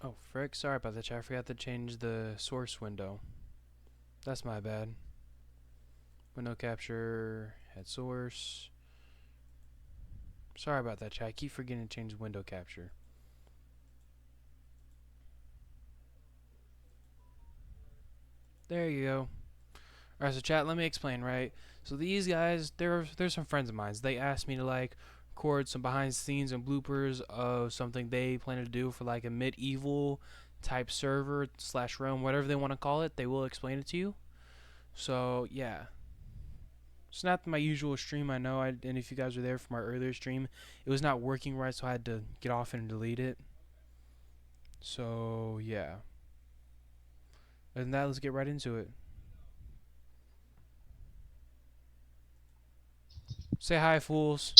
Oh, frick. Sorry about that, chat. I forgot to change the source window. That's my bad. Window capture, head source. Sorry about that, chat. I keep forgetting to change window capture. There you go. Alright, so chat, let me explain, right? So these guys, they're some friends of mine. They asked me to like record some behind the scenes and bloopers of something they plan to do for like a medieval type server slash realm, whatever they want to call it. They will explain it to you. So yeah, it's not my usual stream. I know. And if you guys were there for my earlier stream, it was not working right, so I had to get off and delete it. So yeah. Other than that, let's get right into it. Say hi, fools.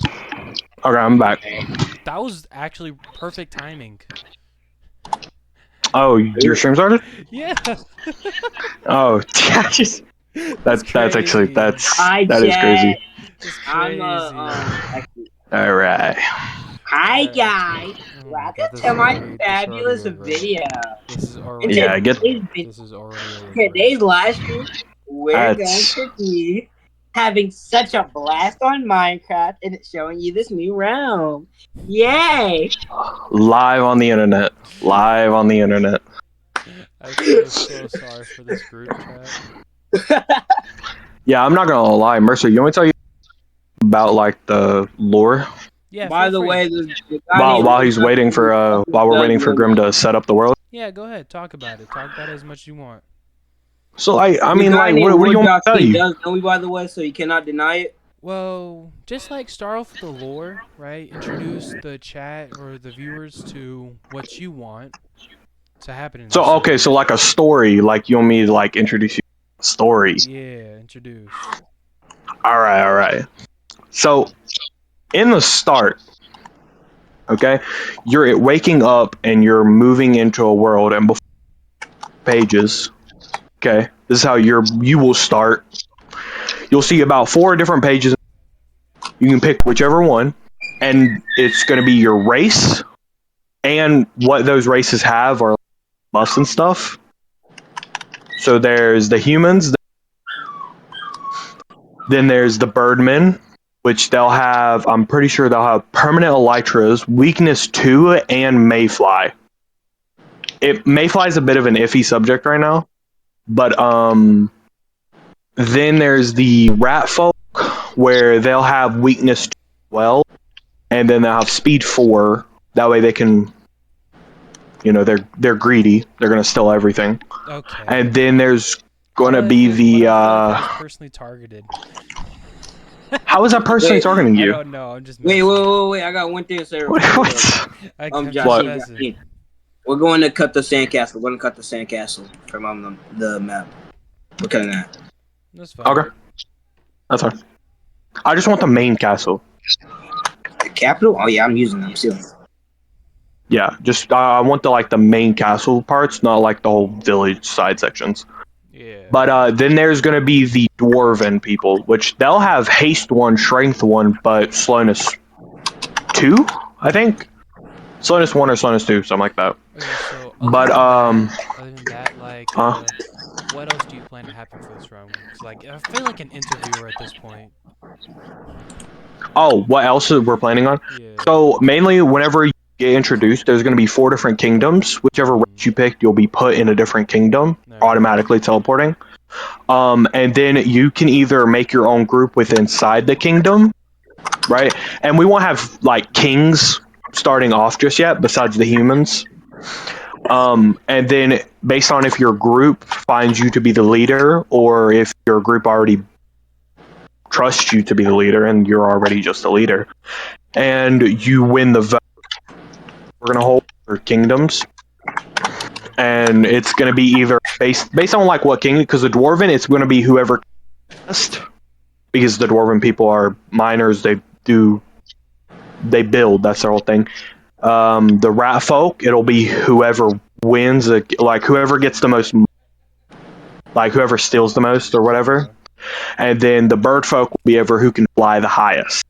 Okay, I'm back. That was actually perfect timing. Oh, your stream started? Yeah. Oh, just That's that's actually crazy. that is crazy. That's I'm crazy. All right. Hi guys, Oh my welcome god, this to is my already fabulous over. video. This is In already Yeah, get over. This is already over. today's live stream, we're going that's to be having such a blast on Minecraft, and it's showing you this new realm. Yay! live on the internet. Live on the internet. I feel so sorry for this group chat. Yeah, I'm not gonna lie, Mercer. You want me to tell you about like the lore Yeah. By feel the free. way, the guy while he's waiting for while we're waiting for Grim to set up the world? Yeah, go ahead. Talk about it. Talk about it as much as you want. So I mean, like, what do you want me to tell he you? does know me, by the way, so you cannot deny it. Well, just like start off with the lore, right? Introduce the chat or the viewers to what you want to happen in So this okay, server. so like a story, like you want me to like introduce you to a story. Yeah, introduce. All right. So in the start, okay, you're waking up and you're moving into a world, and before pages, okay, this is how you will start. You'll see about 4 different pages. You can pick whichever one, and it's going to be your race and what those races have or buffs and stuff. So there's the humans, then there's the birdmen, which they'll have. I'm pretty sure they'll have permanent elytras, weakness 2, and mayfly. Mayfly is a bit of an iffy subject right now, but then there's the rat folk, where they'll have weakness 2 as well, and then they'll have speed 4. That way they can, they're greedy. They're gonna steal everything. Okay. And then there's gonna be the. That was personally targeted. How is that personally targeting I you? don't know. I'm just Wait, messing. I got one thing to say. What? I'm Josh, just What? messing. We're going to cut the sandcastle. We're going to cut the sandcastle from the map. We're cutting that. That's fine. Okay. That's fine. I just want the main castle. The capital? Oh yeah, I'm using them. See. Yeah, just I want the main castle parts, not like the whole village side sections. Yeah. But then there's gonna be the dwarven people, which they'll have haste 1, strength 1, but slowness 2, I think. Slowness 1 or slowness 2, something like that. Okay, so But other than that, like, Huh? what else do you plan to happen for this round? It's like I feel like an interviewer at this point. Oh, what else we're planning on? Yeah. So mainly, whenever you get introduced, there's going to be 4 different kingdoms. Whichever race you pick, you'll be put in a different kingdom, automatically teleporting. And then you can either make your own group with inside the kingdom, right? And we won't have like kings starting off just yet, besides the humans. And then based on if your group finds you to be the leader, or if your group already trusts you to be the leader and you're already just a leader, and you win the vote, we're gonna hold for kingdoms, and it's gonna be either based on like what kingdom, because the dwarven, it's gonna be whoever best, because the dwarven people are miners. They build. That's their whole thing. The rat folk, it'll be whoever wins, like whoever gets the most, like whoever steals the most or whatever. And then the bird folk will be ever who can fly the highest,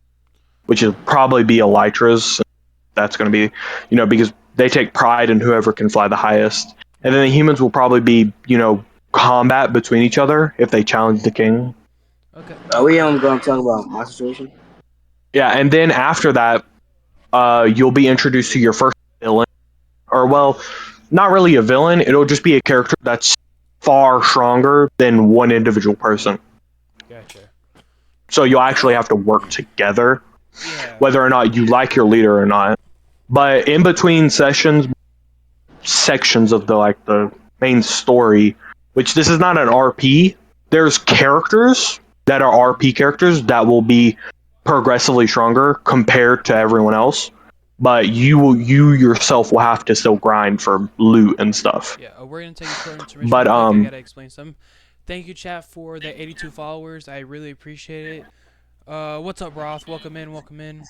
which will probably be elytras. That's going to be, because they take pride in whoever can fly the highest. And then the humans will probably be, combat between each other if they challenge the king. Okay. Are we going to talk about my situation? Yeah, and then after that, you'll be introduced to your first villain. Or, well, not really a villain. It'll just be a character that's far stronger than one individual person. Gotcha. So you'll actually have to work together, Yeah. whether or not you like your leader or not. But in between sections of the main story, which this is not an RP, there's characters that are RP characters that will be progressively stronger compared to everyone else. But you yourself will have to still grind for loot and stuff. Yeah, we're gonna take a short intermission. But I gotta explain some. Thank you, chat, for the 82 followers. I really appreciate it. What's up, Roth? Welcome in. Welcome in.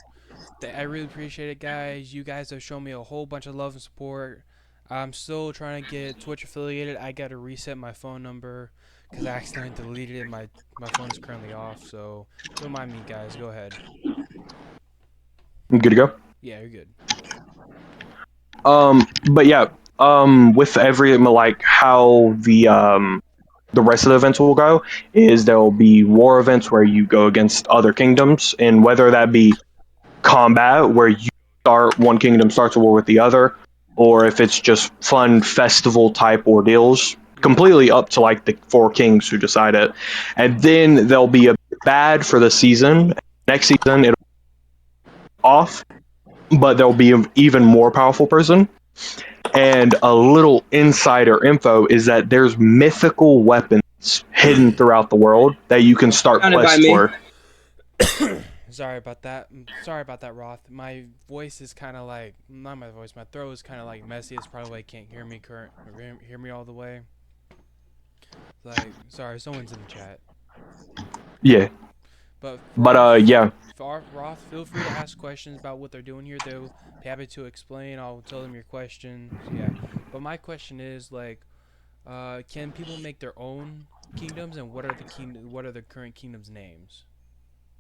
I really appreciate it, guys. You guys have shown me a whole bunch of love and support. I'm still trying to get Twitch affiliated. I gotta reset my phone number because I accidentally deleted it. My phone is currently off, so don't mind me, guys. Go ahead. You good to go? Yeah, you're good. But yeah, with every how the rest of the events will go is there will be war events where you go against other kingdoms, and whether that be combat where one kingdom starts a war with the other, or if it's just fun festival type ordeals, completely up to the 4 kings who decide it. And then there'll be a bad for the season. Next season it'll off, but there'll be an even more powerful person. And a little insider info is that there's mythical weapons hidden throughout the world that you can start quests for. Sorry about that. Sorry about that, Roth. My voice is kind of not my voice. My throat is kind of messy. It's probably why you can't hear me all the way. Sorry, someone's in the chat. Yeah. But yeah. Roth, feel free to ask questions about what they're doing here. They'll be happy to explain. I'll tell them your questions. Yeah. But my question is can people make their own kingdoms, and what are the current kingdoms' names?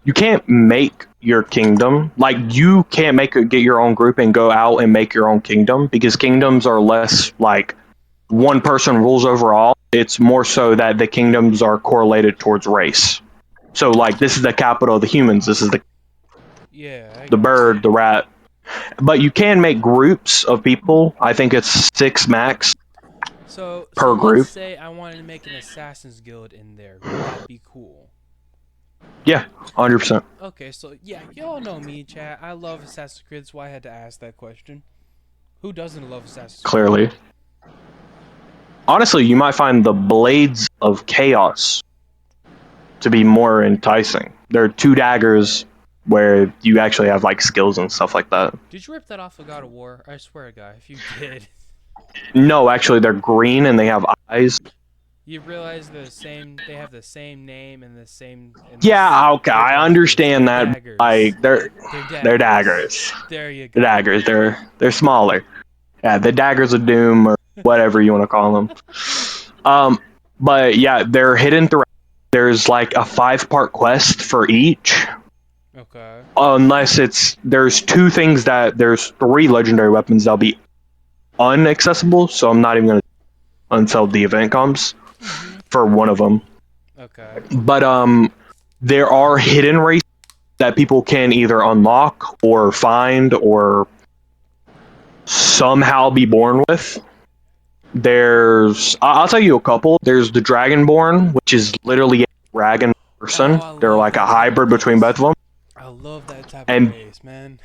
You can't make your kingdom. You can't get your own group and go out and make your own kingdom, because kingdoms are less one person rules over all. It's more so that the kingdoms are correlated towards race. So this is the capital of the humans. This is the bird, the rat. But you can make groups of people. I think it's 6 max per group. Let's say I wanted to make an Assassin's Guild in there. Would that be cool? Yeah, 100%. Okay, so yeah, y'all know me, chat. I love Assassin's Creed. That's why I had to ask that question. Who doesn't love Assassin's Creed? Clearly. Honestly, you might find the Blades of Chaos to be more enticing. There are 2 daggers where you actually have skills and stuff like that. Did you rip that off of God of War? I swear to God, if you did. No, actually, they're green and they have eyes. You realize they have the same name and the same. Yeah, okay, I understand that. Daggers. They're daggers. There you go. The daggers. They're smaller. Yeah, the daggers of doom, or whatever you want to call them. But yeah, they're hidden throughout. There's a 5-part quest for each. Okay. Unless there's 2 things there's 3 legendary weapons that'll be unaccessible, so I'm not even gonna until the event comes for one of them. Okay. But there are hidden races that people can either unlock or find or somehow be born with. I'll tell you a couple. There's the Dragonborn, which is literally a dragon person. They're a hybrid between both of them. I love that type of race, man.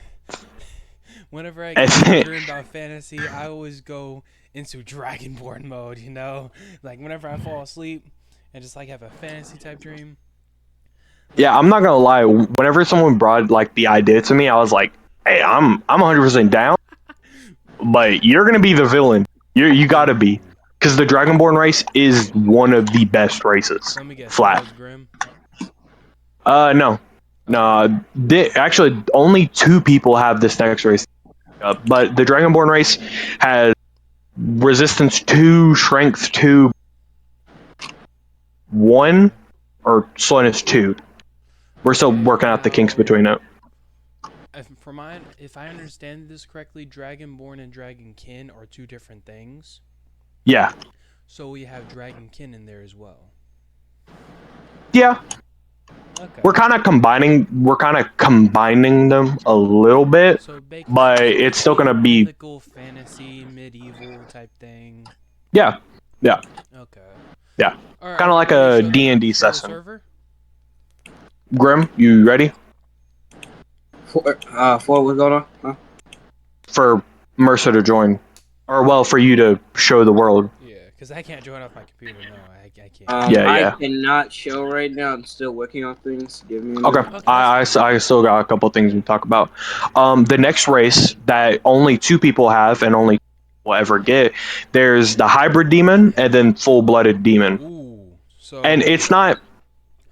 Whenever I dream about fantasy, I always go into Dragonborn mode, whenever I fall asleep and just have a fantasy type dream. Yeah, I'm not gonna lie. Whenever someone brought the idea to me, I was like, "Hey, I'm 100% down." But you're gonna be the villain. You gotta be, because the Dragonborn race is one of the best races. Let me guess. Flat. Grim? No. Actually, only 2 people have this next race. But the Dragonborn race has resistance 2, strength 2, 1, or slowness 2. We're still working out the kinks between it. if I understand this correctly, Dragonborn and Dragonkin are two different things. Yeah. So we have Dragonkin in there as well. Yeah. Okay. We're kind of combining them a little bit, So but it's still basically gonna be mythical, fantasy, medieval type thing. yeah. Okay. Yeah. All right. Are Kind of we like ready to a show them D&D for the session. server? Grim, you ready? For what's going on? Huh? For Mercer to join. Or well, for you to show the world. Yeah, because I can't join off my computer. No, I can't. Yeah, I yeah. cannot show right now. I'm still working on things. Give me a Okay. minute. I still got a couple things to talk about. The next race that only 2 people have and only will ever get, there's the hybrid demon and then full-blooded demon. Ooh. So. And it's not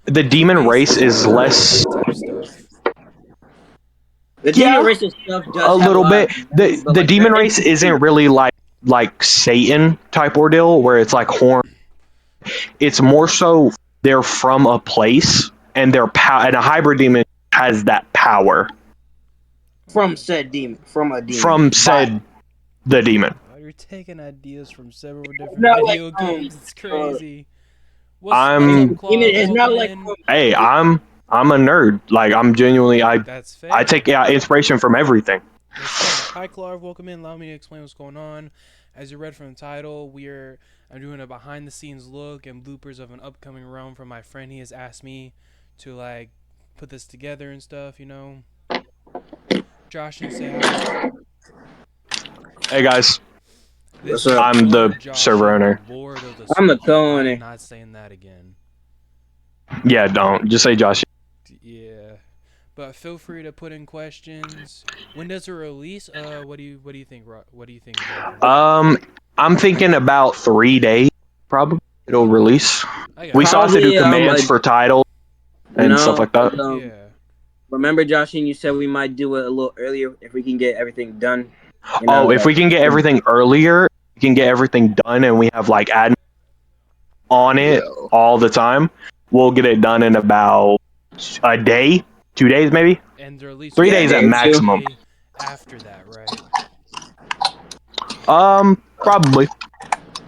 the so demon race basically is less type stuff. The yeah, demon race stuff does a have a little lot bit. of demons, but The like demon they're race NPCs. isn't really like Satan type ordeal where it's like horn. It's more so they're from a place and and a hybrid demon has that power From said demon, from a demon. from said the demon. Oh, you're taking ideas from several different Not like video games. It's crazy. What's I up, mean, I'm demon Claude? is Welcome not like in. hey, I'm a nerd. Like I'm genuinely That's fair. I take inspiration from everything. That's fair. Hi, Clark. Welcome in. Allow me to explain what's going on. As you read from the title, I'm doing a behind-the-scenes look and bloopers of an upcoming realm from my friend. He has asked me to like put this together and stuff. You know. Josh, and say hi. Hey guys, This What's is up? I'm the Lord Josh, server owner. Lord of the I'm a server. Tony. I'm not saying that again. Yeah, don't just say Josh. Yeah. But feel free to put in questions. When does it release? What do you think? What do you think? I'm thinking about 3 days probably it'll release. I got We still have to do Probably, commands for title and stuff like that. yeah. Remember, Josh, and you said we might do it a little earlier if we can get everything done. If we can get everything earlier, we can get everything done, and we have like admin on it all the time. We'll get it done in about a day, 2 days, maybe And the release 3 days at maximum. After that, right? Probably.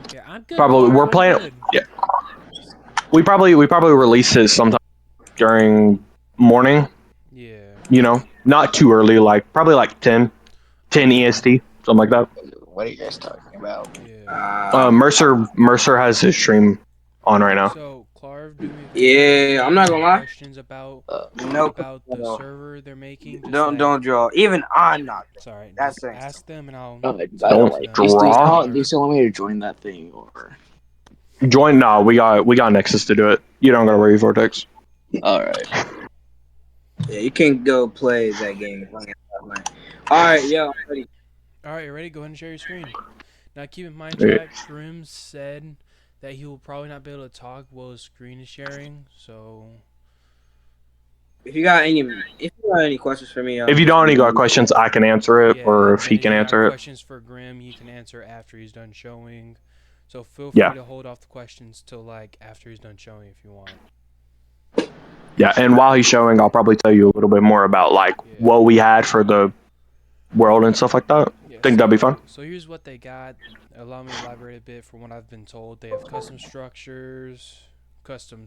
Okay, I'm good. Probably. Clark, We're I'm planning. good. Yeah. We probably release it sometime during morning. Yeah. You know, not too early. Like probably like 10 EST, something like that. What are you guys talking about? Yeah. Mercer has his stream on right now. So, Clark, do me a favor. Yeah, I'm not gonna lie. Questions about Nope. about the server they're making. Just Don't draw. Even I'm not. Sorry. That's Just it. ask them, and I'll. I Don't like. draw. Do you still want me to join that thing or? Join? No, we got Nexus to do it. You don't gotta worry, Vortex. All right. Yeah, you can't go play that game. All right, yo, I'm ready. All right, you ready? Go ahead and share your screen. Now, keep in mind, Okay. chat. Grim said that he will probably not be able to talk while his screen is sharing. So. If you got any questions for me, If you don't got questions, I can answer it, Yeah, or if and he if can you got answer it. questions for Grim, he can answer after he's done showing. So feel free Yeah. to hold off the questions till like after he's done showing if you want. Yeah, and while he's showing, I'll probably tell you a little bit more about like Yeah. what we had for the world and stuff like that. Yeah, Think that'd be fun. So here's what they got. Allow me to elaborate a bit from what I've been told. They have custom structures, custom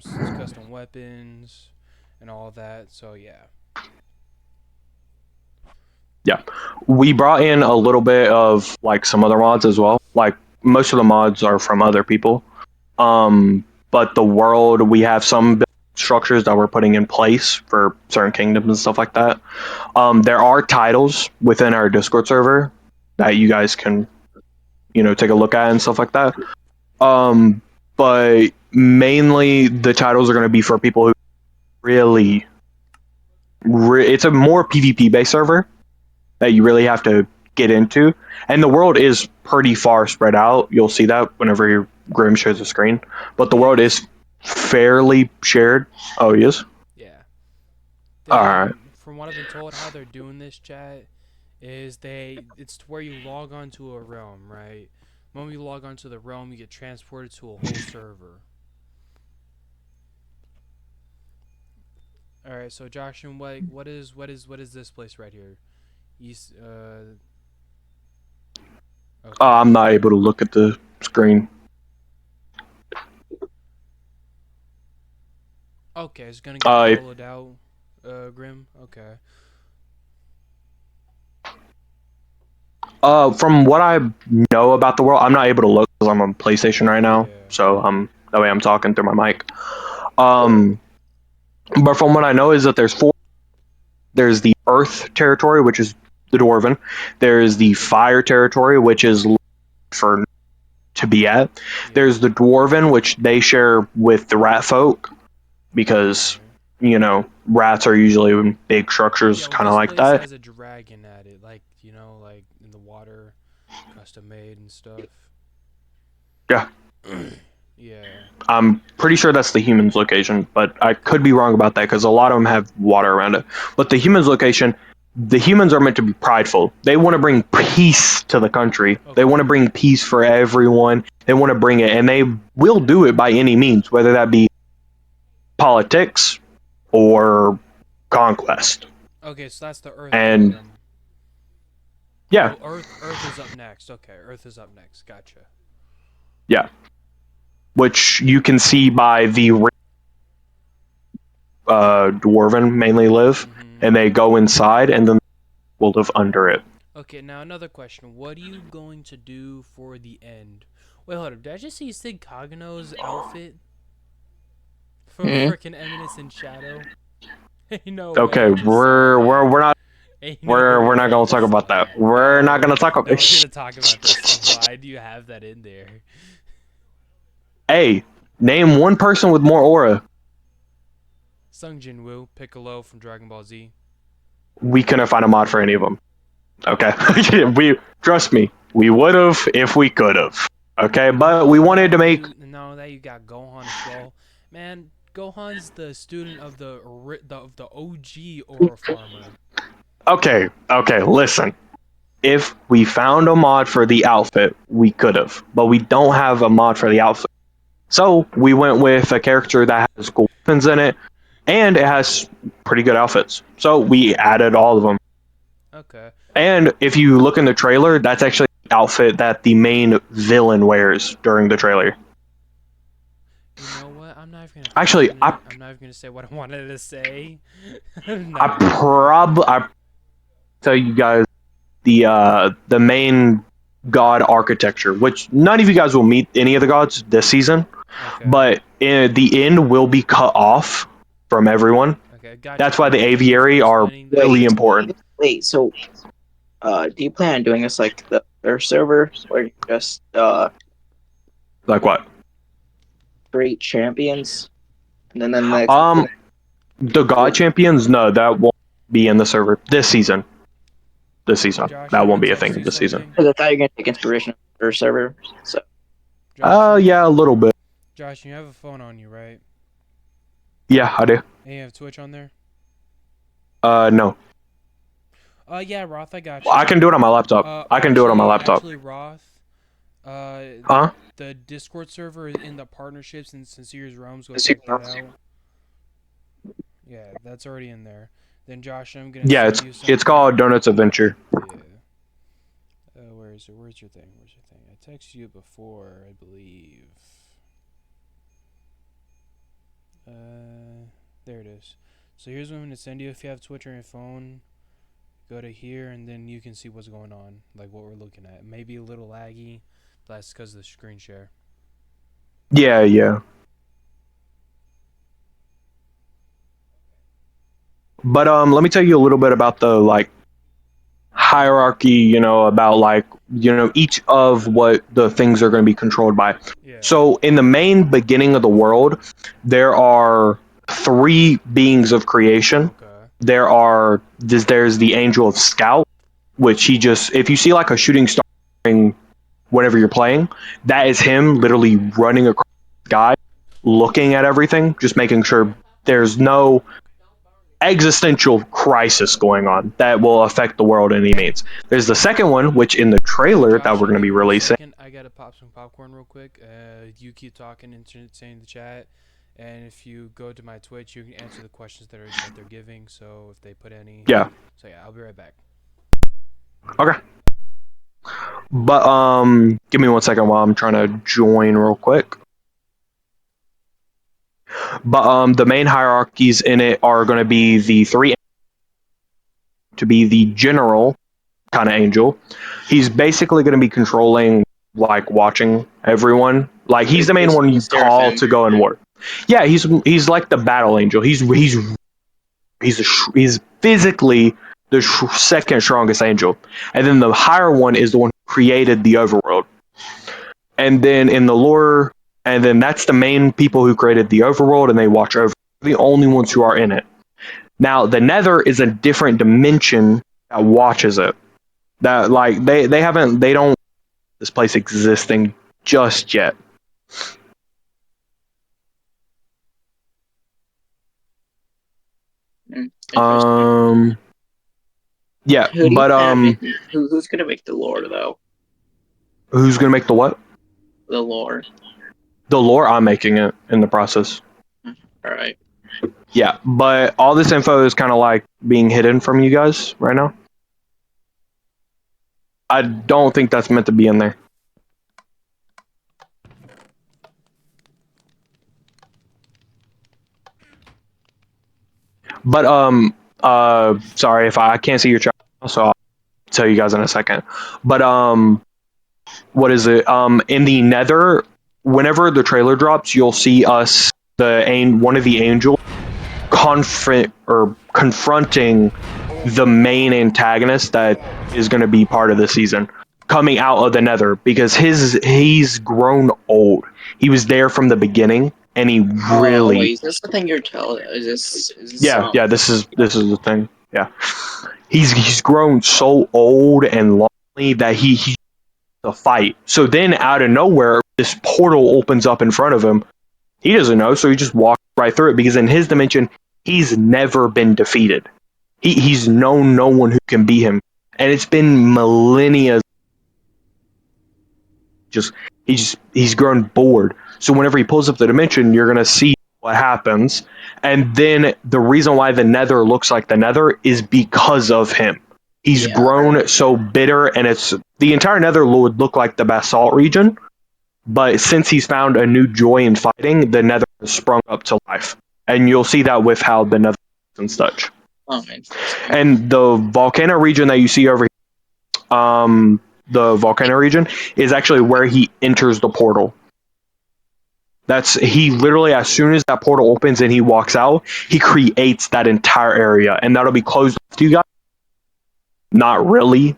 weapons, and all that. So yeah. We brought in a little bit of like some other mods as well. Like most of the mods are from other people. But the world, we have some structures that we're putting in place for certain kingdoms and stuff like that. There are titles within our Discord server that you guys can, take a look at and stuff like that. But mainly the titles are going to be for people who really, it's a more PvP based server that you really have to get into, and the world is pretty far spread out. You'll see that whenever your Grim shows the screen, but the world is fairly shared. Oh, he is? Yeah. All right. From what I've been told, how they're doing this, chat, is it's where you log onto a realm, right? When you log onto the realm, you get transported to a whole server. All right, so Josh, and what is this place right here? East. Okay. I'm not able to look at the screen. Okay, it's gonna get Uh, hollowed out. Grim. Okay. From what I know about the world, I'm not able to look because I'm on PlayStation right now. Yeah. So that way I'm talking through my mic. But from what I know is that there's four. There's the Earth territory, which is the Dwarven. There's the Fire territory, which is for to be at. Yeah. There's the Dwarven, which they share with the Rat folk because rats are usually in big structures, Yeah, well, kind of this like place that. has a dragon at it, like like in the water, custom made and stuff. Yeah. Yeah. I'm pretty sure that's the humans' location, but I could be wrong about that because a lot of them have water around it. But the humans' location, the humans are meant to be prideful. They want to bring peace to the country. Okay. They want to bring peace for everyone. They want to bring it, and they will do it by any means, whether that be politics or conquest. Okay, so that's the Earth. And- Kingdom. Yeah, Oh, Earth is up next. Okay, Earth is up next. Gotcha. which you can see by the Dwarven mainly live, Mhm. and they go inside, and then will live under it. Okay, now another question. What are you going to do for the end? Wait, hold up. Did I just see Sid Cogano's outfit? From Mhm. freaking Eminence in Shadow? Ain't no Okay, way, I just saw we're that. we're not Ain't we're no we're not way gonna I talk saw about that. that. We're not No, gonna talk no, about. we're gonna talk about this. Why do you have that in there? Hey, name one person with more aura. Sung Jin Woo, Piccolo from Dragon Ball Z. We couldn't find a mod for any of them. Okay, we trust me. We would have if we could have. Okay, but we wanted to make. That you got Gohan as well. Man, Gohan's the student of the OG Aura Farmer. Okay, listen. If we found a mod for the outfit, we could have, but we don't have a mod for the outfit. So we went with a character that has cool weapons in it, and it has pretty good outfits. So we added all of them. Okay. And if you look in the trailer, that's actually the outfit that the main villain wears during the trailer. You know what? I'm not even gonna. Actually, I'm not even gonna say what I wanted to say. I tell you guys the main god architecture, which none of you guys will meet any of the gods this season, Okay. but the end will be cut off from everyone. Okay, gotcha. That's why the Thank you for aviary are explaining that. really important. Wait, so do you plan on doing this like their server or you just Like what? create champions and then the next The god champions, no, that won't be in the server this season. Josh, That I'm won't gonna be a text thing you this season. something. because I thought you were gonna take inspiration from their server. So Josh, Yeah, a little bit. Josh, you have a phone on you, right? Yeah, I do. And you have Twitch on there? No. Yeah, Roth, I got you. I can do it on my laptop. I can do it on my laptop. Actually, Roth, Huh? the Discord server is in the partnerships and Sincere's Realms. Go Sincere check that Realms. out. Yeah, that's already in there. Then Josh, I'm gonna Yeah, send you it's something. called Donuts Adventure. Yeah. Where is it? Where's your thing? I texted you before, I believe. There it is. So here's what I'm gonna send you. If you have Twitch on your phone, go to here, and then you can see what's going on, like what we're looking at. Maybe a little laggy, but that's because of the screen share. Yeah. But let me tell you a little bit about the hierarchy, about each of what the things are going to be controlled by. Yeah. So in the main beginning of the world, there are 3 beings of creation. Okay. There's the angel of scout, which if you see like a shooting star whenever you're playing, that is him literally running across the sky, looking at everything, just making sure there's no existential crisis going on that will affect the world in any means. There's the second one, which in the trailer that we're going to be releasing. I gotta pop some popcorn real quick. You keep talking and saying in the chat, And if you go to my Twitch, you can answer the questions that they're giving. So if they put any, Yeah. so yeah, I'll be right back. Okay. But give me 1 second while I'm trying to join real quick. But the main hierarchies in it are going to be the three to be the general kind of angel. He's basically going to be controlling, like watching everyone. Like he's the main one you call to go and work. Yeah, he's like the battle angel. He's physically the second strongest angel, and then the higher one is the one who created the overworld. And then in the lore, and then that's the main people who created the overworld, and they watch over the only ones who are in it. Now the Nether is a different dimension that watches it. That like they don't this place existing just yet. Yeah, but who's gonna make the lore though? who's gonna make the what? The lore. The lore, I'm making it in the process. All right. Yeah, but all this info is kind of like being hidden from you guys right now. I don't think that's meant to be in there. But sorry if I can't see your chat, so I'll tell you guys in a second. But what is it? In the Nether, whenever the trailer drops, you'll see us one of the angels confronting the main antagonist that is going to be part of the season, coming out of the Nether, because he's grown old. He was there from the beginning, and he really. Wait, is this the thing you're telling? Is this Yeah. This is the thing. Yeah, he's grown so old and lonely that he to fight. So then out of nowhere, this portal opens up in front of him. He doesn't know, so he just walks right through it, because in his dimension, he's never been defeated. He's known no one who can beat him, and it's been millennia. He's grown bored. So whenever he pulls up the dimension, you're gonna see what happens, and then the reason why the Nether looks like the Nether is because of him. He's grown so bitter, and it's the entire Nether would look like the Basalt region, but since he's found a new joy in fighting, the Nether has sprung up to life, and you'll see that with how the Nether and such. Oh, interesting. And the volcano region that you see over here, the volcano region is actually where he enters the portal. He literally, as soon as that portal opens and he walks out, he creates that entire area, and that'll be closed off to you guys. Not really,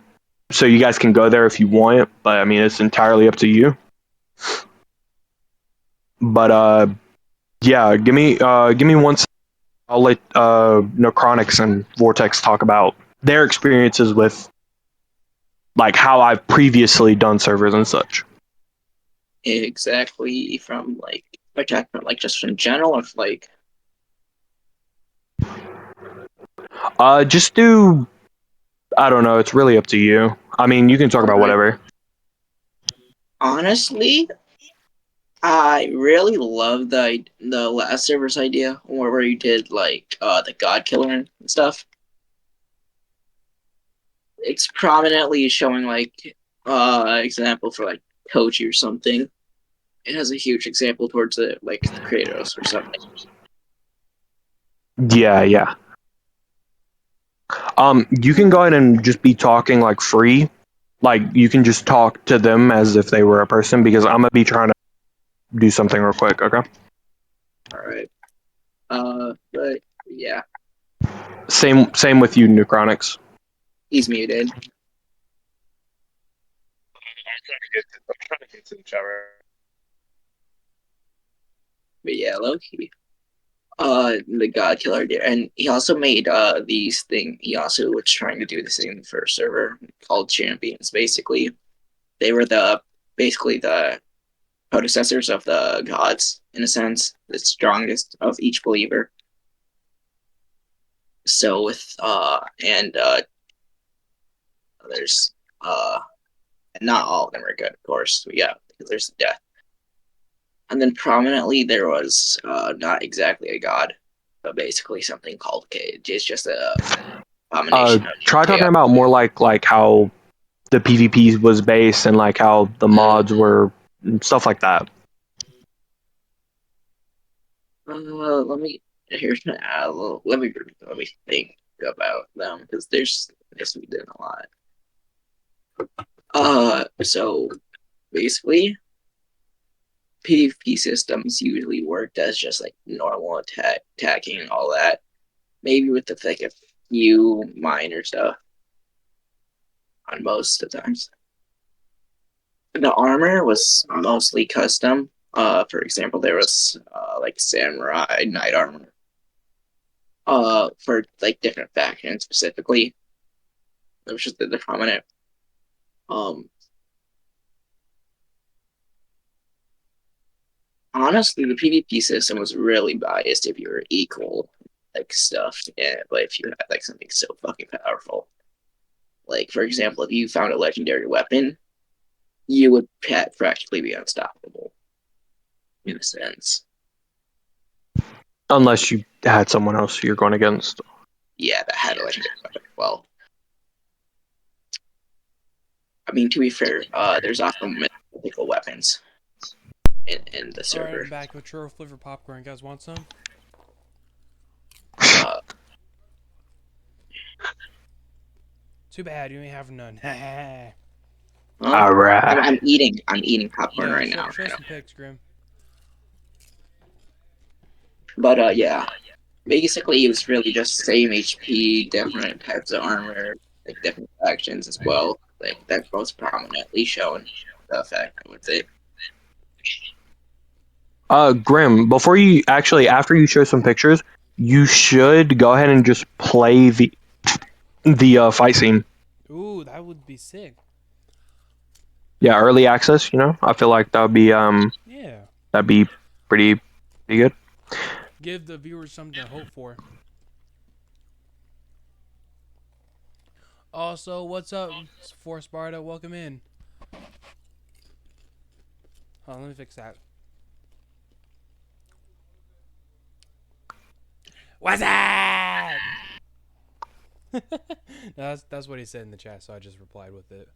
so you guys can go there if you want, but I mean it's entirely up to you. But yeah, give me 1 second. I'll let Necronics and Vortex talk about their experiences with like how I've previously done servers and such. Exactly, from like just in general, or like just do, I don't know, it's really up to you. I mean, you can talk about whatever. Honestly, I really love the last server's idea where you did like the God Killer and stuff. It's prominently showing like example for like Koji or something. It has a huge example towards it, like Kratos or something. Yeah. You can go ahead and just be talking like free. Like you can just talk to them as if they were a person, because I'm gonna be trying to do something real quick, okay? Alright. But yeah. Same with you, Necronics. He's muted. I'm trying to get to the chat room. But yeah, low-key. The God Killer idea. And he also made these thing. He also was trying to do this thing for a server called Champions. Basically, they were basically the predecessors of the gods, in a sense, the strongest of each believer. So with there's not all of them are good, of course. Yeah, because there's death. And then prominently there was not exactly a god, but basically something called Cage. It's just a combination of Try talking chaos. about more like how the PvP was based and like how the mods were, stuff like that. Let me here's let me think about them because there's we did a lot. So basically, PvP systems usually worked as just like normal attacking and all that. Maybe with the like a few minor stuff on most of the times. The armor was mostly custom. For example, there was like samurai knight armor. For like different factions specifically, which is the prominent. Honestly, the PvP system was really biased if you were equal like stuff, yeah. But if you had like something so fucking powerful, like for example, if you found a legendary weapon, you would practically be unstoppable in a sense. Unless you had someone else you're going against. Yeah, that had a legendary weapon. Well, I mean, to be fair, there's also mythical weapons in the server. Alright, I'm back with churro flavor popcorn. You guys want some? Too bad you ain't have none. All right. I'm eating popcorn right now. Show some pics, Grim. But yeah, basically it was really just same HP, different types of armor, like different factions as well. Like that most prominently shown the effect, I would say. Grim, before you actually, after you show some pictures, you should go ahead and just play the fight scene. Ooh, that would be sick. Yeah, early access. You know, I feel like that'd be Yeah. that'd be pretty good. Give the viewers something to hope for. Also, what's up, For Sparta? Welcome in. Hold on, let me fix that. What's that? No, that's what he said in the chat, so I just replied with it.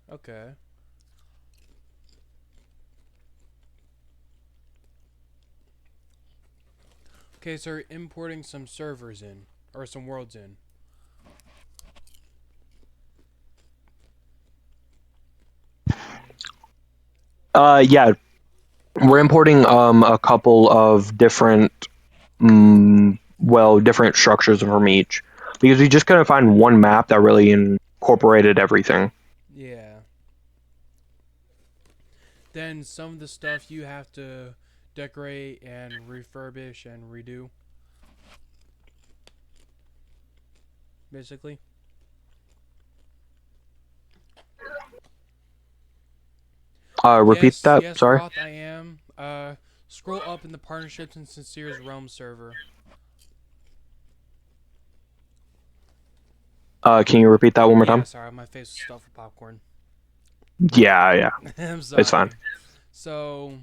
Okay. Okay, so you're importing some servers in, or some worlds in. Yeah, we're importing a couple of different different structures from each, because we just couldn't find one map that really incorporated everything. Yeah. Then some of the stuff you have to decorate and refurbish and redo. Basically. Repeat that. Yes, Sorry. Roth, I am. Scroll up in the Partnerships and Sincere's Realm server. Can you repeat that one more time? Sorry, my face was stuffed with popcorn. Yeah. I'm sorry. It's fine. So,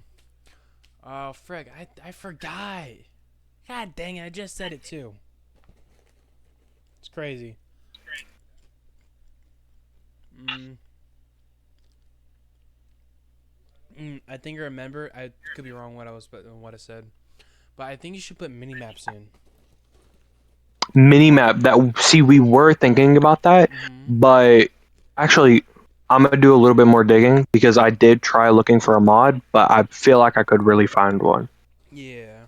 frick, I forgot. God dang it, I just said it too. It's crazy. I think I remember. I could be wrong what I said, but I think you should put mini maps in. Minimap. We were thinking about that, but actually, I'm gonna do a little bit more digging because I did try looking for a mod, but I feel like I could really find one. Yeah.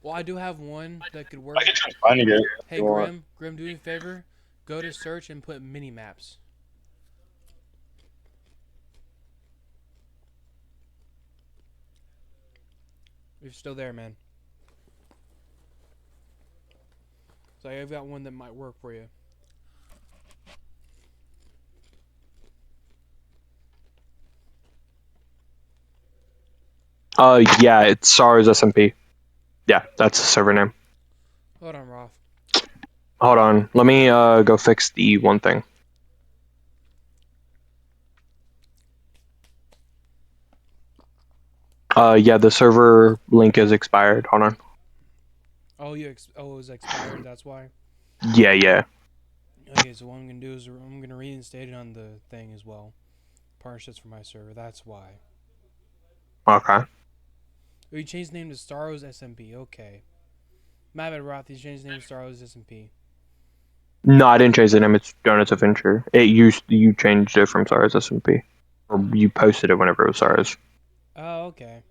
Well, I do have one that could work. I can try finding it. Hey, Grim, do me a favor. Go to search and put mini maps. You're still there, man. So I've got one that might work for you. Yeah, it's SARS SMP. Yeah, that's the server name. Hold on, Roth. Hold on, let me go fix the one thing. Yeah, the server link is expired. Hold on. Oh, it was expired. That's why. Yeah. Okay, so what I'm gonna do is I'm gonna reinstate it on the thing as well. Partnerships for my server. That's why. Okay. Oh, you changed the name to Staros SMP. Okay. My bad, Roth. You changed the name to Staros SMP. No, I didn't change the name. It's Donuts Adventure. You changed it from SARS SMP, or you posted it whenever it was SARS. Oh, okay.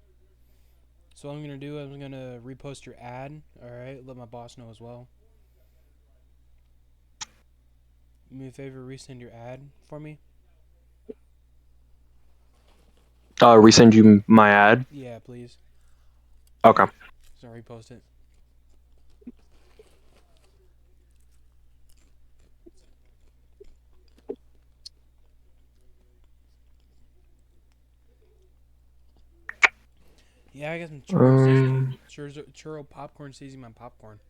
So what I'm gonna do is I'm gonna repost your ad. All right. Let my boss know as well. Do me a favor, resend your ad for me. Resend you my ad. Yeah, please. Okay. So repost it. Yeah, I got some churro seasoning. Churro popcorn seasoning my popcorn.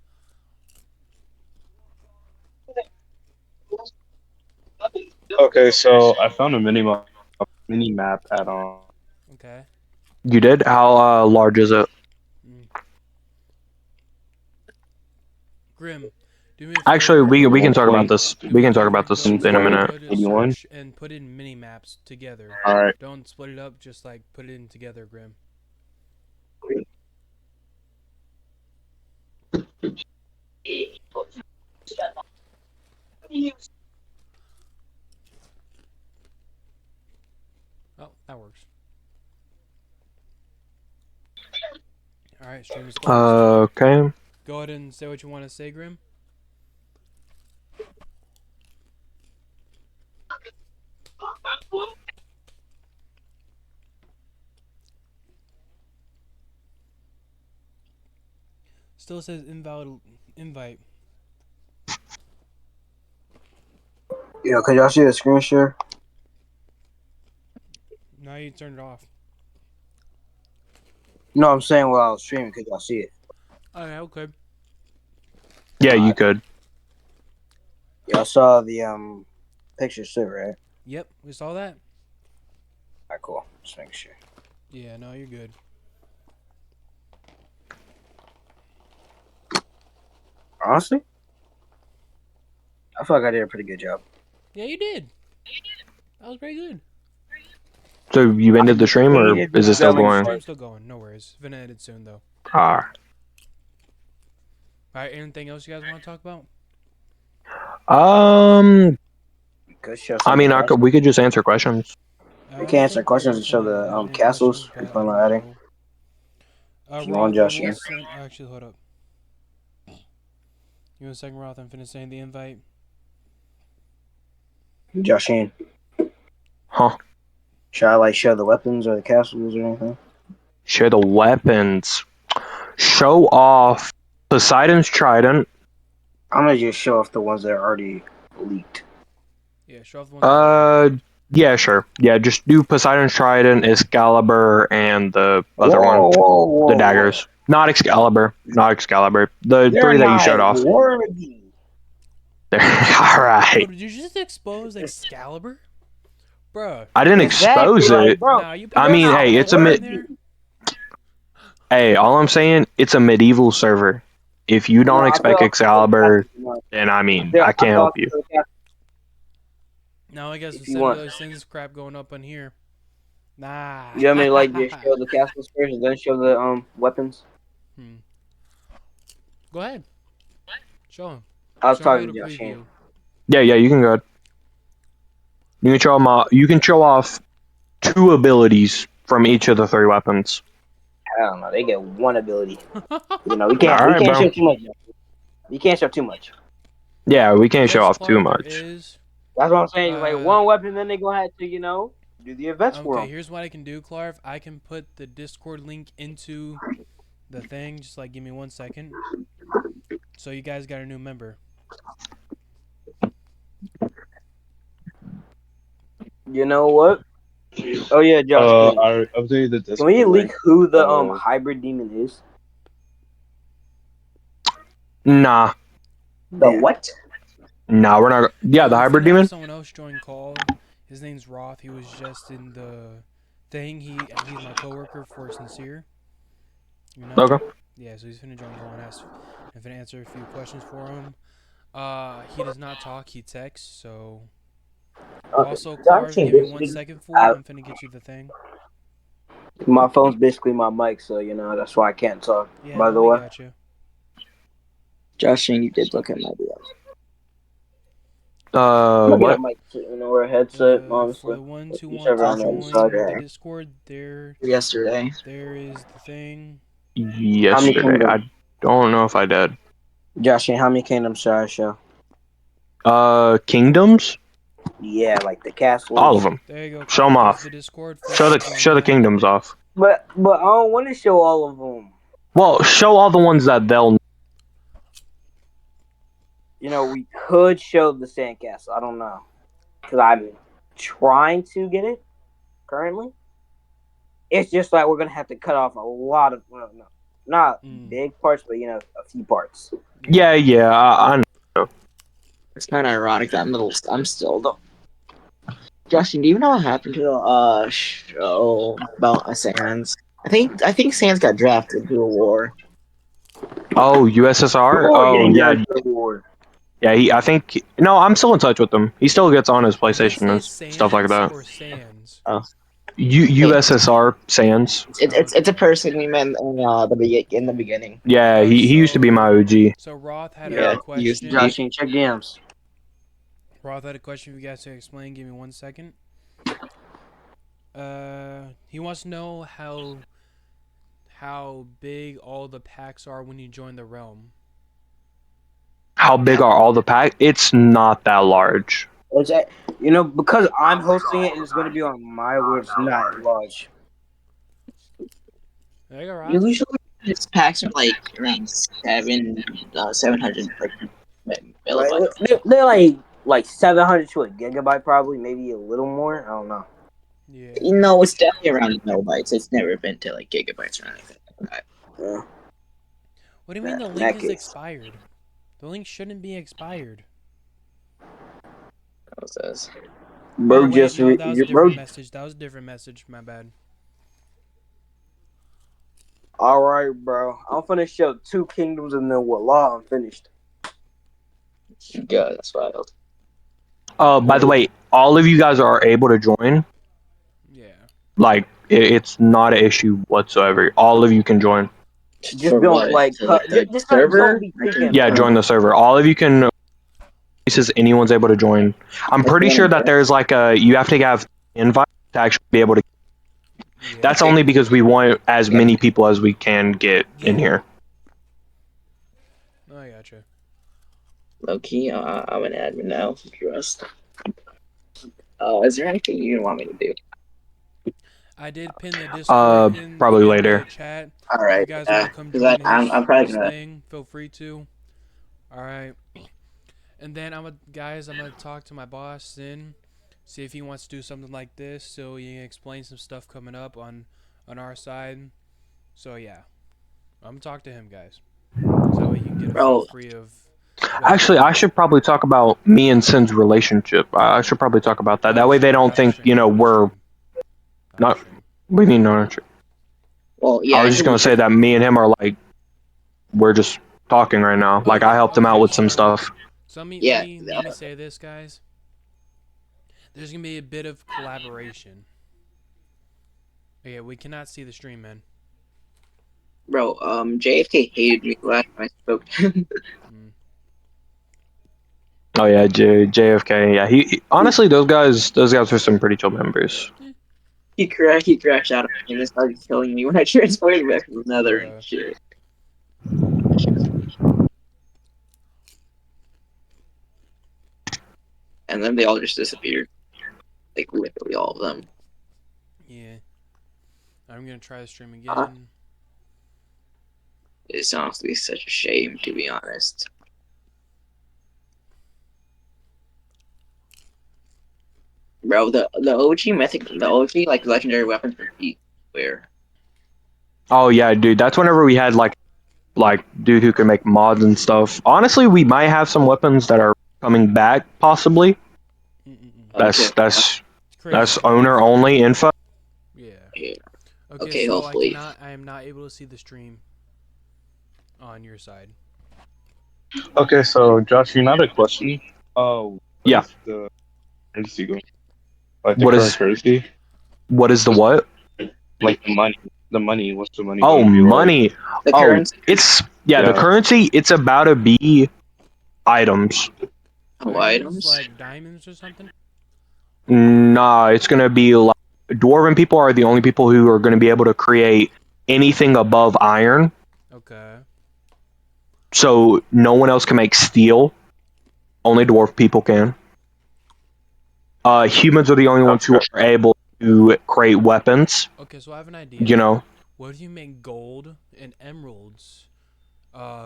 Okay, so I found a mini map add-on. Okay. You did? How large is it? Mm. Grim, do me a Actually, favor. we can talk about this. Do We me a can talk favor. about this Go in a and minute. put a 81. search and put in mini maps together. All right. Don't split it up. Just like put it in together, Grim. Oh, that works. All right, stream is closed. Okay. Go ahead and say what you want to say, Grim. Still says invalid invite. Yeah, could y'all see the screen share? Now you turned it off. No, I'm saying while I was streaming, could y'all see it? Oh, yeah, okay. Yeah, you could. Y'all saw the pictures too, right? Yep, we saw that. Alright, cool. Just making sure. Yeah, no, you're good. Honestly, I feel like I did a pretty good job. Yeah, you did. That was pretty good. So you ended the stream, or is it still Going going? Stream's still going. No worries. It's gonna end soon though. Ah. All right. Anything else you guys want to talk about? Could show I mean, something else. we could just answer questions. We can answer questions and show the Any castles. questions, If but I'm I not don't adding. know. If you want, Roth, I Josh, will yeah. send. Actually, hold up. Give me a second, Roth. I'm finna send the invite. Joshin. Huh. Should I like show the weapons or the castles or anything? Share the weapons. Show off Poseidon's trident. I'm gonna just show off the ones that are already leaked. Yeah, show off the one. Yeah, sure. Yeah, just do Poseidon's trident, Excalibur, and the other one. The daggers. Not Excalibur. Not Excalibur. The They're three that you not showed off. worthy. Alright. Bro, did you just expose Excalibur? Bruh. I didn't Exactly, expose like, it. bro. Nah, you put I mean, that hey, it's a in mid. there? Hey, all I'm saying, it's a medieval server. If you don't expect Excalibur, then I mean, I can't help you. No, I guess If with you 7 want. billion things crap going up in here. Nah. You want me to like just show the castles first and then show the weapons? Go ahead. Show him. I was Show talking him to a Josh. preview. Yeah, you can go ahead. You can show 'em, you can show off 2 abilities from each of the 3 weapons. I don't know. They get one ability. You know, All right, we can't bro. show too much. You can't show too much. Yeah, we can't show Yes, off too Clark, there much. is. That's what I'm saying. Like one weapon, then they gonna have to, do the events for Okay, them. here's what I can do, Clark. I can put the Discord link into the thing. Just like give me 1 second. So you guys got a new member. You know what? Oh yeah, Josh. I updated the Discord. Can we leak link. who the hybrid demon is? Nah. The what? Nah, we're not. Yeah, the If hybrid you have demon? someone else join call. His name's Roth. He was just in the thing. He's my coworker for Sincere. You know? Okay. Yeah, so he's finna jump on and finna answer a few questions for him. He does not talk, he texts, so Okay. also So I'm Carve, saying give me this 1 week, second, fool. I'm finna get you the thing. my phone's basically my mic, so that's why I can't talk. Yeah, By no, the we way, got you. Justin, you did look at my DM. I'm gonna get a What? mic, or a headset. For Honestly, the ones who want whichever to on the other join side. the Discord, Yesterday. there is the thing. How many Yesterday. kingdoms? I don't know if I did. Josh, how many kingdoms should I show? Kingdoms? Yeah, like the castles. All of them. There you go, Show 'em Carve. There's off. the Discord. Feel Show free the to join show the that. kingdoms off. But I don't want to show all of them. Well, show all the ones that they'll. We could show the sandcastle. I don't know, because I'm trying to get it currently. It's just like we're gonna have to cut off a lot of, well, no, not big parts, but a few parts. Yeah, I know. It's kind of ironic that I'm still though. Justin, do you know what happened to the show about Sans? I think Sans got drafted to a war. Oh, USSR. Oh, yeah, yeah. I think. No, I'm still in touch with him. He still gets on his Did they PlayStation say and stuff like Sans that. or Sans? USSR Sans. It's a person we met in the beginning. Yeah, he used to be my OG. So Roth had Yeah, a he used to question. be. Josh, can you check DMs? Roth had a question for you guys to explain. Give me 1 second. He wants to know how big all the packs are when you join the realm. How big are all the packs? It's not that large. It's because I'm hosting it and it's going to be on my word. It's not large. There you go, Roth. Usually his packs are like around 700 like megabytes. Right? They're like 700 to a gigabyte, probably, maybe a little more. I don't know. Yeah. No, it's definitely around megabytes. It's never been to like gigabytes or anything like that. Yeah. What do you mean the in link that is case. expired? The link shouldn't be expired. What says? Bro, Oh, wait, just no, that was a bro. different message. That was a different message. My bad. All right, bro. I'm finna show 2 kingdoms and then voila, I'm finished. God, that's wild. By the way, all of you guys are able to join. Yeah. Like, it's not an issue whatsoever. All of you can join. Just For don't what? like To, like, the just server? don't be thinking. Yeah, join the server. All of you can. Says anyone's able to join. I'm pretty sure that there's like you have to have invite to actually be able to. Yeah. That's only because we want as many people as we can get in here. Oh, I gotcha. Low key, I'm an admin now. Trust. Is there anything you want me to do? I did pin the Discord in probably in later. the chat. All If right. you guys want to come 'Cause join I'm probably his gonna. thing, feel free to. All right. And then I'm gonna talk to my boss then, see if he wants to do something like this, so he can explain some stuff coming up on our side. So yeah, I'm gonna talk to him, guys. So that way you can get a feel free of. Actually, I should probably talk about me and Sin's relationship. I should probably talk about that. That way they don't think, we're not. We mean no. Well, yeah. I was just gonna say that me and him are like, we're just talking right now. Like I helped him out with some stuff. So let me say this, guys. There's gonna be a bit of collaboration. Okay, we cannot see the stream, man. Bro, JFK hated me last time I spoke to him. Oh yeah, JFK. Yeah, he honestly those guys are some pretty chill members. He crashed out of me and started killing me when I transported back from the Nether and shit. And then they all just disappeared. Like literally all of them. Yeah. I'm gonna try the stream again. It's honestly such a shame, to be honest. Bro, the OG mythic, the OG like legendary weapons for feet. Where? Oh yeah, dude. That's whenever we had like dude who can make mods and stuff. Honestly, we might have some weapons that are coming back, possibly. That's owner only info. Yeah. Yeah. Okay, Okay, so hopefully. I am not able to see the stream on your side. Okay, so Josh, you're not a question. What Yeah. is the currency going? Like the What current is currency? what is the what? Like the money. The money. What's the money Oh, going to be like? money. The Oh, currency. it's yeah, the Yeah. currency. It's about to be items. Oh, items. like diamonds or something. Nah, it's gonna be like dwarven people are the only people who are gonna be able to create anything above iron. Okay. So no one else can make steel. Only dwarf people can. Humans are the only ones who are able to create weapons. Okay, so I have an idea. You know. What if you make gold and emeralds,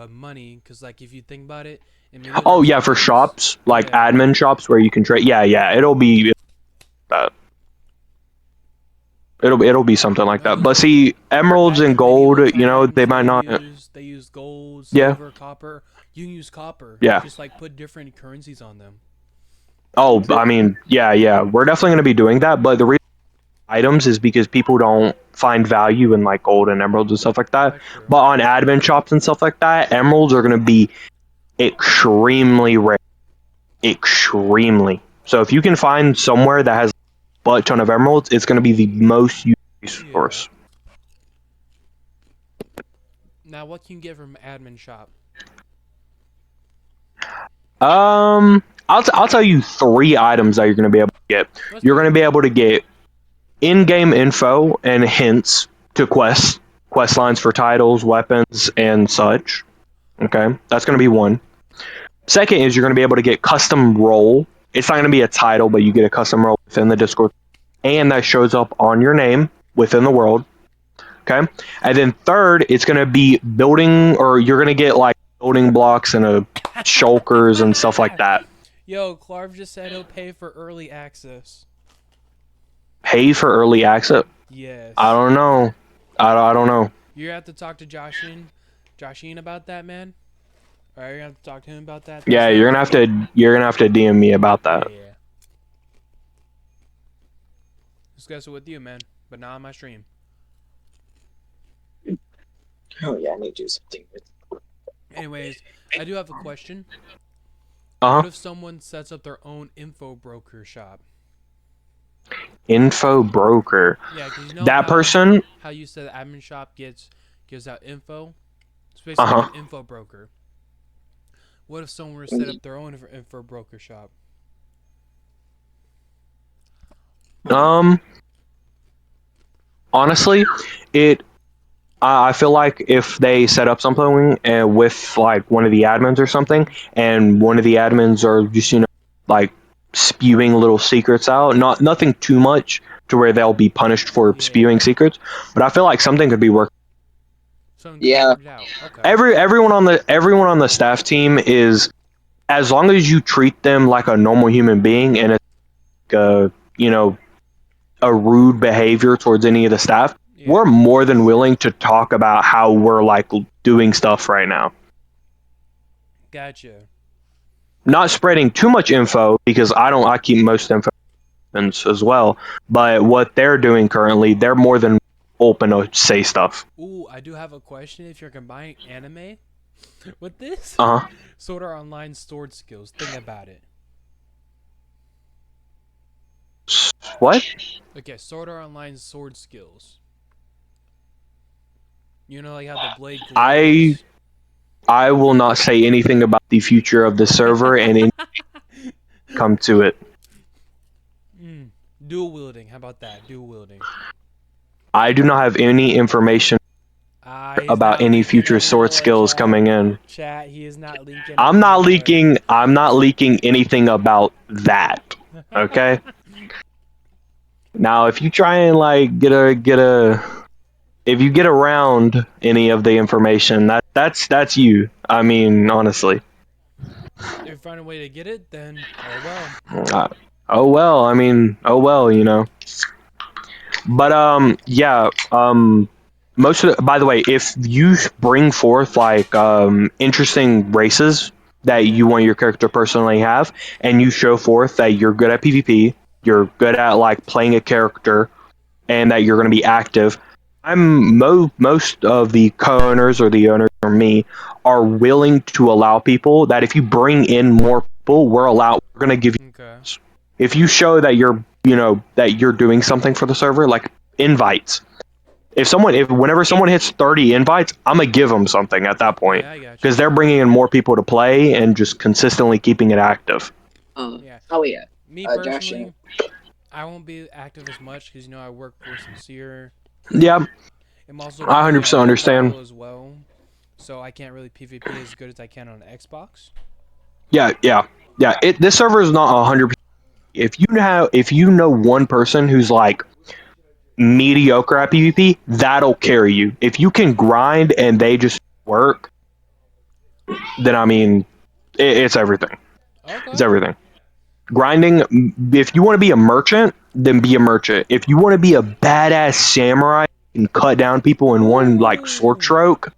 money? Because like if you think about it, Oh yeah, for shops like Yeah. admin shops where you can trade. Yeah, it'll be that. It'll be something like that. But see, emeralds and gold, you know, they might not. They use gold, Yeah. silver, copper. You can use copper. Yeah. Just like put different currencies on them. Oh, I mean, yeah, we're definitely gonna be doing that. But the reason items is because people don't find value in like gold and emeralds and stuff like that. That's true. But on admin shops and stuff like that, emeralds are gonna be extremely rare. Extremely. So if you can find somewhere that has a butt ton of emeralds, it's gonna be the most used resource. Now, what can you get from admin shop? I'll tell you 3 items that you're gonna be able to get. You're gonna be able to get in-game info and hints to quest lines for titles, weapons, and such. Okay, that's gonna be one. Second is you're gonna be able to get custom role. It's not gonna be a title, but you get a custom role within the Discord, and that shows up on your name within the world. Okay, and then third, it's gonna be building, or you're gonna get like building blocks and shulkers and stuff like that. Yo, Clarv just said he'll pay for early access. Pay for early access? Yes. I don't know. I don't know. You have to talk to Joshine about that, man. Or you're gonna have to talk to him about that. Yeah, you're gonna have to DM me about that. Yeah. Discuss it with you, man, but not on my stream. Oh yeah, I need to do something with. Anyways, I do have a question. Uh-huh. What if someone sets up their own info broker shop? Info broker. Yeah, 'cause you know That person. how you said the admin shop gives out info. It's basically Uh-huh. an info broker. What if someone were to set up their own info broker shop? Honestly, I feel like if they set up something with like one of the admins or something, and one of the admins are just like spewing little secrets out, nothing too much to where they'll be punished for spewing secrets, but I feel like something could be worked. Yeah. Okay. Everyone on the staff team is, as long as you treat them like a normal human being and it's a rude behavior towards any of the staff, we're more than willing to talk about how we're like doing stuff right now. Gotcha. Not spreading too much info because I keep most info as well, but what they're doing currently, they're more than open to say stuff. Ooh, I do have a question. If you're combining anime with this, Sword Art Online sword skills, think about it. What? Okay, Sword Art Online sword skills. You know, like how the blade glows. I will not say anything about the future of the server and come to it. Dual wielding. How about that? Dual wielding. I do not have any information about any future sword skills coming in. Chat, he is not leaking. I'm not leaking anything about that. Okay? Now, if you try and like if you get around any of the information, that's you. I mean, honestly. If you find a way to get it, then oh well. Oh well. I mean, oh well. But yeah. Most of by the way, if you bring forth like interesting races that you want your character personally have, and you show forth that you're good at PvP, you're good at like playing a character, and that you're going to be active, most of the co-owners or the owners or me are willing to allow people that if you bring in more people, we're going to give you. Okay. If you show that you're doing something for the server, like invites. If whenever someone hits 30 invites, I'm gonna give them something at that point Yeah, I got you. because they're bringing in more people to play and just consistently keeping it active. Yeah. Oh yeah. Me Josh, personally, I won't be active as much because I work for Sincere. Yeah, I'm also I 100% understand. as well, so I can't really PvP as good as I can on Xbox. yeah. This server is not 100%. If you know one person who's like mediocre at PvP, that'll carry you. If you can grind and they just work, then I mean, it's everything. Okay. It's everything. Grinding. If you want to be a merchant, then be a merchant. If you want to be a badass samurai and cut down people in one like sword stroke,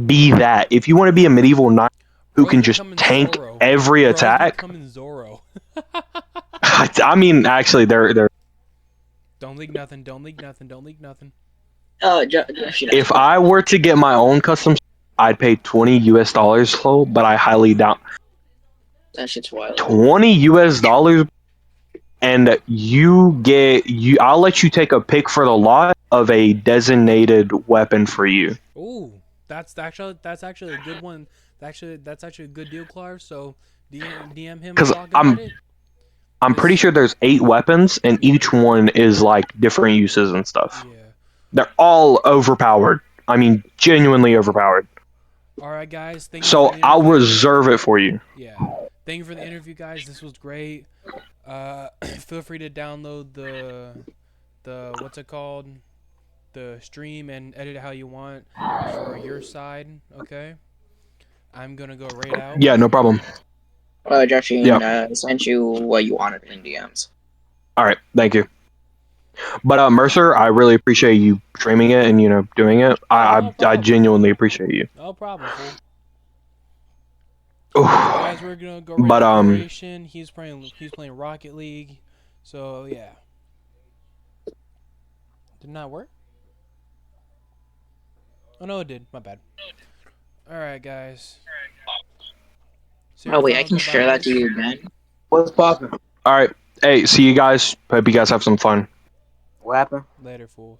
be that. If you want to be a medieval knight who Bro's can just becoming tank Zorro. every Bro's attack, becoming Zorro. I mean, actually, they're. Don't leak nothing. Don't leak nothing. Don't leak nothing. Josh, If I were to get my own custom, I'd pay $20 slow, but I highly doubt that shit's wild. $20, and I'll let you take a pick for the lot of a designated weapon for you. Ooh, that's actually a good one. That's actually a good deal, Clark. So DM him. 'Cause talk about it. I'm pretty sure there's 8 weapons, and each one is like different uses and stuff. Yeah. They're all overpowered. I mean, genuinely overpowered. All right, guys. Thank you So for the I'll interview. reserve it for you. Yeah. Thank you for the interview, guys. This was great. Feel free to download the what's it called, the stream, and edit it how you want for your side. Okay. I'm gonna go right out. Yeah, no problem. Josh, sent you what you wanted in DMs. All right, thank you. But Mercer, I really appreciate you streaming it and doing it. No I problem. genuinely appreciate you. No problem, fool. Oof. Guys, we're gonna go right But, to duration. He's playing Rocket League, so yeah. Did not work? Oh no, it did. My bad. All right, guys. Oh wait, I can share that to you again. What's poppin'? All right. Hey, see you guys. Hope you guys have some fun. What happened? Later, fools.